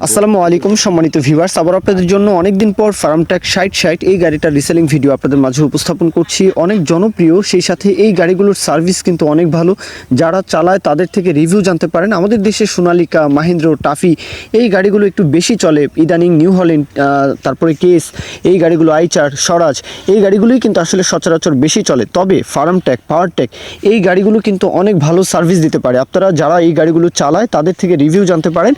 আসসালামু আলাইকুম সম্মানিত ভিউয়ার্স, আবার আপনাদের জন্য অনেকদিন পর ফার্মট্যাক 60 এই গাড়িটার রিসেলিং ভিডিও আপনাদের মাঝে উপস্থাপন করছি। অনেক জনপ্রিয়, সেই সাথে এই গাড়িগুলোর সার্ভিস কিন্তু অনেক ভালো। যারা চালায় তাদের থেকে রিভিউ জানতে পারেন। আমাদের দেশে সোনালিকা, মাহিন্দ্রা, টাফি এই গাড়িগুলো একটু বেশি চলে ইদানিং। নিউ হল্যান্ড, তারপরে কেস, এই গাড়িগুলো আইচার, স্বরাজ, এই গাড়িগুলোই কিন্তু আসলে সচরাচর বেশি চলে। তবে ফার্মট্যাক, পাওয়ারটেক এই গাড়িগুলো কিন্তু অনেক ভালো সার্ভিস দিতে পারে। আপনারা যারা এই গাড়িগুলো চালায় তাদের থেকে রিভিউ জানতে পারেন।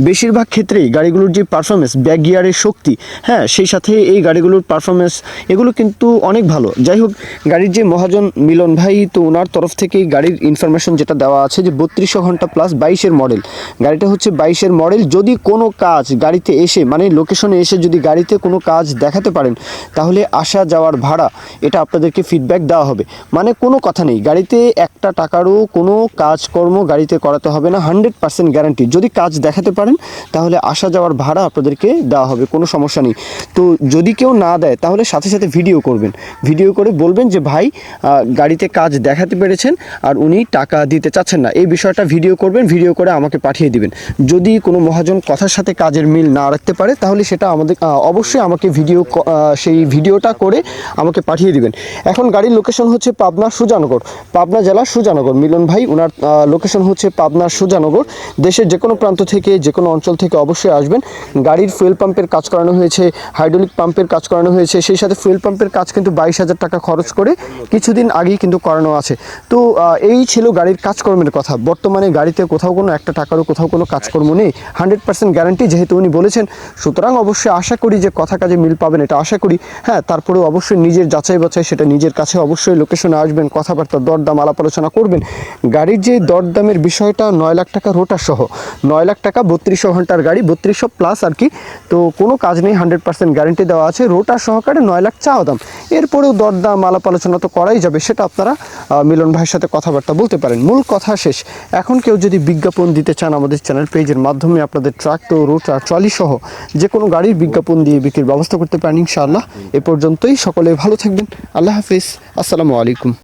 বেশিরভাগ ক্ষেত্রেই গাড়িগুলোর যে পারফরমেন্স, ব্যাক গিয়ারের শক্তি, হ্যাঁ, সেই সাথে এই গাড়িগুলোর পারফরমেন্স এগুলো কিন্তু অনেক ভালো। যাই হোক, গাড়ির যে মহাজন মিলন ভাই, তো ওনার তরফ থেকে গাড়ির ইনফরমেশন যেটা দেওয়া আছে যে 3200 ঘন্টা প্লাস 22-এর মডেল। গাড়িটা হচ্ছে 22-এর মডেল। যদি কোনো কাজ গাড়িতে এসে, মানে লোকেশনে এসে যদি গাড়িতে কোনো কাজ দেখাতে পারেন, তাহলে আসা যাওয়ার ভাড়া এটা আপনাদেরকে ফিডব্যাক দেওয়া হবে। মানে কোনো কথা নেই, গাড়িতে একটা টাকারও কোনো কাজকর্ম গাড়িতে করাতে হবে না, 100% গ্যারান্টি। যদি কাজ দেখাতে পারেন তাহলে আসা যাওয়ার ভাড়া আপনাদেরকে দেওয়া হবে, কোনো সমস্যা নেই। তো যদি কেউ না দেয় তাহলে সাথে সাথে ভিডিও করবেন, ভিডিও করে বলবেন যে ভাই গাড়িতে কাজ দেখাতে পেরেছেন আর উনি টাকা দিতে চাচ্ছেন না, এই বিষয়টা ভিডিও করবেন, ভিডিও করে আমাকে পাঠিয়ে দিবেন। যদি কোনো মহাজন কথার সাথে কাজের মিল না রাখতে পারে তাহলে সেটা আমাদের অবশ্যই আমাকে সেই ভিডিওটা করে আমাকে পাঠিয়ে দিবেন। এখন গাড়ির লোকেশন হচ্ছে পাবনা সুজানগর, পাবনা জেলার সুজানগর। মিলন ভাই ওনার লোকেশন হচ্ছে পাবনা সুজানগর। দেশের যে কোনো প্রান্ত থেকে, যে কোনো অঞ্চল থেকে অবশ্যই আসবেন। গাড়ির ফুয়েল পাম্পের কাজ করানো হয়েছে, হাইড্রোলিক পাম্পের কাজ করানো হয়েছে, সেই সাথে ফুয়েল পাম্পের কাজ কিন্তু 22,000 টাকা খরচ করে কিছুদিন আগেই কিন্তু করানো আছে। তো এই ছিল গাড়ির কাজকর্মের কথা। বর্তমানে গাড়িতে কোথাও কোনো একটা টাকারও কোথাও কোনো কাজকর্ম নেই, 100% গ্যারান্টি যেহেতু উনি বলেছেন। সুতরাং অবশ্যই আশা করি যে কথা কাজে মিল পাবেন, এটা আশা করি। হ্যাঁ, তারপরেও অবশ্যই নিজের যাচাই বাছাই সেটা নিজের কাছে, অবশ্যই লোকেশনে আসবেন, কথাবার্তা, দরদাম আলাপ আলোচনা করবেন। গাড়ির যে দরদামের বিষয়টা 9 লাখ টাকা রোটার সহ, 9 লাখ টাকা 3200 ঘন্টার গাড়ি, 3200 প্লাস আর কি। তো কোনো কাজ নেই, 100% গ্যারান্টি দেওয়া আছে। রোটার সহকারে 9 লাখ চাওয়া দাম। এরপরেও দরদাম আলাপ আলোচনা তো করাই যাবে, সেটা আপনারা মিলন ভাইয়ের সাথে কথাবার্তা বলতে পারেন। মূল কথা শেষ। এখন কেউ যদি বিজ্ঞাপন দিতে চান আমাদের চ্যানেল পেজের মাধ্যমে, আপনাদের ট্রাক্টর, রোটার, ট্রলি সহ যে কোনো গাড়ির বিজ্ঞাপন দিয়ে বিক্রির ব্যবস্থা করতে পারেন ইনশাআল্লাহ। এ পর্যন্তই, সকলে ভালো থাকবেন। আল্লাহ হাফিজ, আসসালামু আলাইকুম।